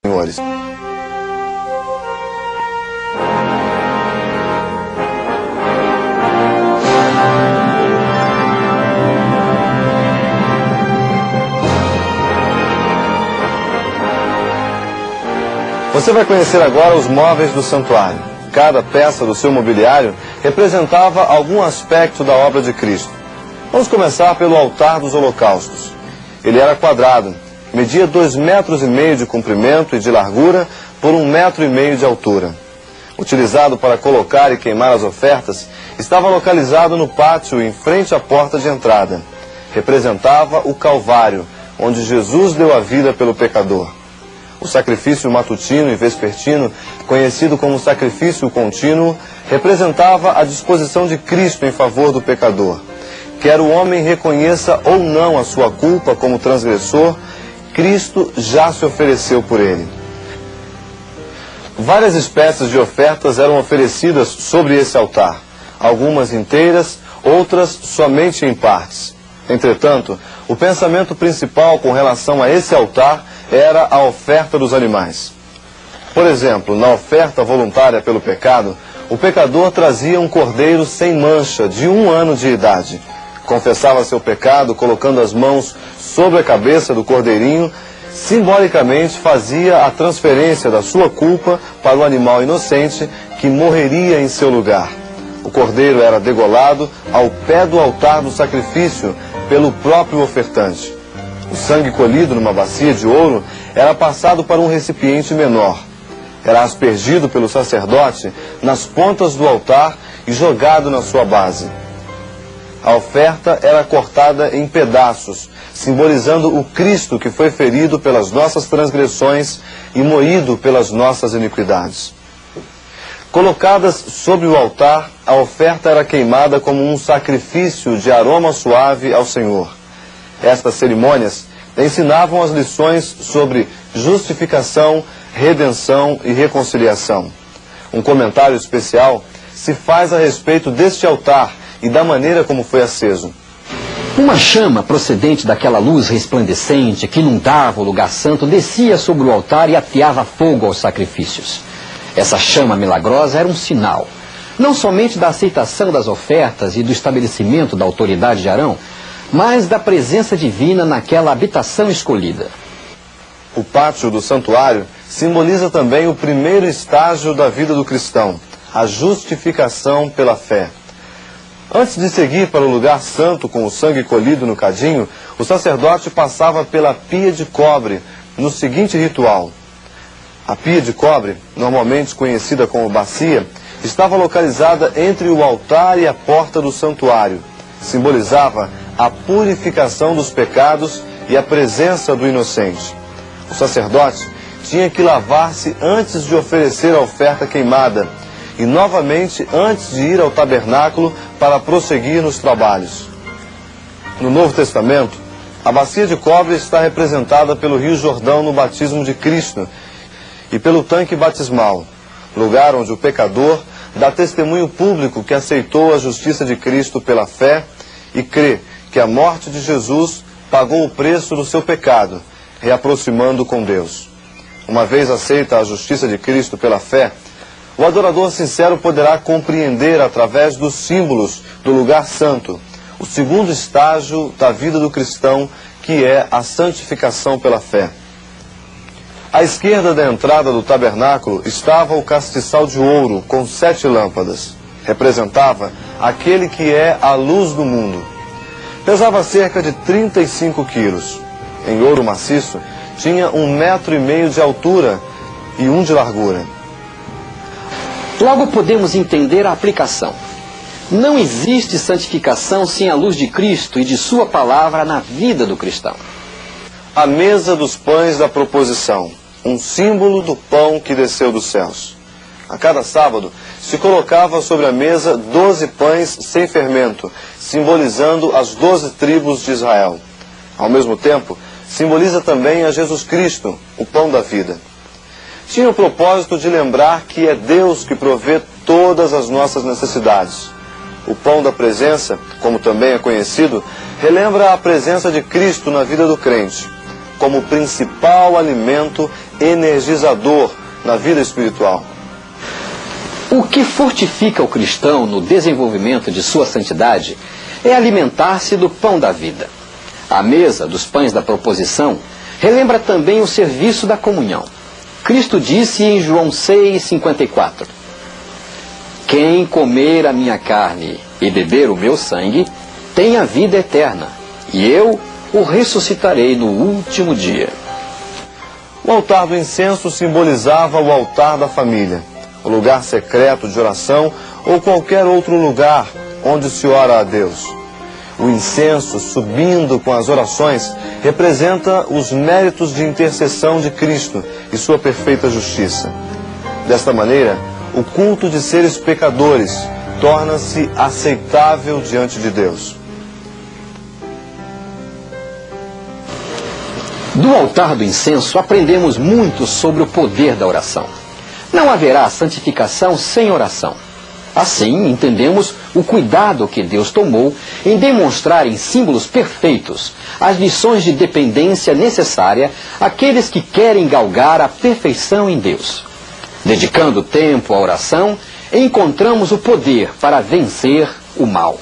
senhores. Você vai conhecer agora os móveis do santuário. Cada peça do seu mobiliário representava algum aspecto da obra de Cristo. Vamos começar pelo altar dos holocaustos. Ele era quadrado, media 2,5 metros de comprimento e de largura por 1,5 metro de altura. Utilizado para colocar e queimar as ofertas, estava localizado no pátio em frente à porta de entrada. Representava o Calvário, onde Jesus deu a vida pelo pecador. O sacrifício matutino e vespertino, conhecido como sacrifício contínuo, representava a disposição de Cristo em favor do pecador. Quer o homem reconheça ou não a sua culpa como transgressor, Cristo já se ofereceu por ele. Várias espécies de ofertas eram oferecidas sobre esse altar, algumas inteiras, outras somente em partes. Entretanto, o pensamento principal com relação a esse altar era a oferta dos animais. Por exemplo, na oferta voluntária pelo pecado, o pecador trazia um cordeiro sem mancha, de 1 ano de idade. Confessava seu pecado colocando as mãos sobre a cabeça do cordeirinho, simbolicamente fazia a transferência da sua culpa para o animal inocente que morreria em seu lugar. O cordeiro era degolado ao pé do altar do sacrifício pelo próprio ofertante. O sangue colhido numa bacia de ouro era passado para um recipiente menor. Era aspergido pelo sacerdote nas pontas do altar e jogado na sua base. A oferta era cortada em pedaços, simbolizando o Cristo que foi ferido pelas nossas transgressões e moído pelas nossas iniquidades. Colocadas sobre o altar, a oferta era queimada como um sacrifício de aroma suave ao Senhor. Estas cerimônias ensinavam as lições sobre justificação, redenção e reconciliação. Um comentário especial se faz a respeito deste altar e da maneira como foi aceso. Uma chama procedente daquela luz resplandecente que inundava o lugar santo descia sobre o altar e ateava fogo aos sacrifícios. Essa chama milagrosa era um sinal, não somente da aceitação das ofertas e do estabelecimento da autoridade de Arão, mas da presença divina naquela habitação escolhida. O pátio do santuário simboliza também o primeiro estágio da vida do cristão, a justificação pela fé. Antes de seguir para o lugar santo com o sangue colhido no cadinho, o sacerdote passava pela pia de cobre no seguinte ritual. A pia de cobre, normalmente conhecida como bacia, estava localizada entre o altar e a porta do santuário. Simbolizava a purificação dos pecados e a presença do inocente. O sacerdote tinha que lavar-se antes de oferecer a oferta queimada e novamente antes de ir ao tabernáculo para prosseguir nos trabalhos. No Novo Testamento, a bacia de cobre está representada pelo Rio Jordão no batismo de Cristo e pelo tanque batismal, lugar onde o pecador dá testemunho público que aceitou a justiça de Cristo pela fé e crê que a morte de Jesus pagou o preço do seu pecado, reaproximando com Deus. Uma vez aceita a justiça de Cristo pela fé, o adorador sincero poderá compreender através dos símbolos do lugar santo o segundo estágio da vida do cristão, que é a santificação pela fé. À esquerda da entrada do tabernáculo estava o castiçal de ouro com 7 lâmpadas. Representava aquele que é a luz do mundo. Pesava cerca de 35 quilos. Em ouro maciço, tinha 1,5 metro de altura e 1 de largura. Logo podemos entender a aplicação. Não existe santificação sem a luz de Cristo e de sua palavra na vida do cristão. A mesa dos pães da proposição, um símbolo do pão que desceu dos céus. A cada sábado se colocava sobre a mesa 12 pães sem fermento, simbolizando as 12 tribos de Israel. Ao mesmo tempo, simboliza também a Jesus Cristo, o pão da vida. Tinha o propósito de lembrar que é Deus que provê todas as nossas necessidades. O pão da presença, como também é conhecido, relembra a presença de Cristo na vida do crente. como principal alimento energizador na vida espiritual. O que fortifica o cristão no desenvolvimento de sua santidade é alimentar-se do pão da vida. A mesa dos pães da proposição relembra também o serviço da comunhão. Cristo disse em João 6,54: quem comer a minha carne e beber o meu sangue tem a vida eterna, e eu o ressuscitarei no último dia. O altar do incenso simbolizava o altar da família, o lugar secreto de oração ou qualquer outro lugar onde se ora a Deus. O incenso, subindo com as orações, representa os méritos de intercessão de Cristo e sua perfeita justiça. Desta maneira, o culto de seres pecadores torna-se aceitável diante de Deus. Do altar do incenso aprendemos muito sobre o poder da oração. Não haverá santificação sem oração. Assim, entendemos o cuidado que Deus tomou em demonstrar em símbolos perfeitos as lições de dependência necessária àqueles que querem galgar a perfeição em Deus. Dedicando tempo à oração, encontramos o poder para vencer o mal.